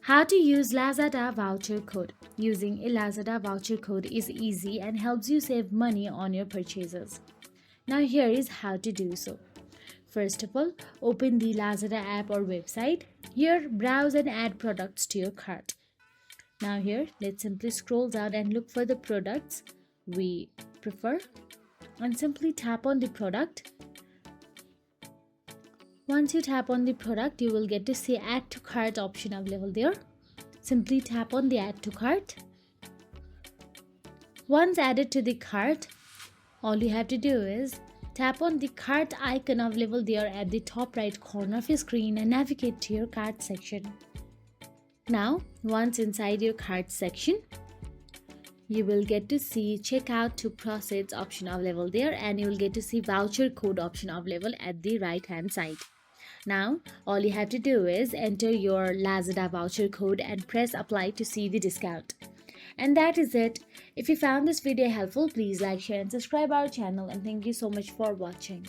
How to use Lazada voucher code. Using a Lazada voucher code is easy and helps you save money on your purchases. Now here is how to do so. First of all, open the Lazada app or website. Here, browse and add products to your cart. Now here, let's simply scroll down and look for the products we prefer and simply tap on the product. Once you tap on the product, you will get to see add to cart option available there. Simply tap on the add to cart. Once added to the cart, all you have to do is tap on the cart icon available there at the top right corner of your screen and navigate to your cart section. Now, once inside your cart section, you will get to see checkout to proceeds option available there, and you will get to see voucher code option available at the right hand side. Now, all you have to do is enter your Lazada voucher code and press apply to see the discount. And that is it. If you found this video helpful, please like, share and subscribe our channel, and thank you so much for watching.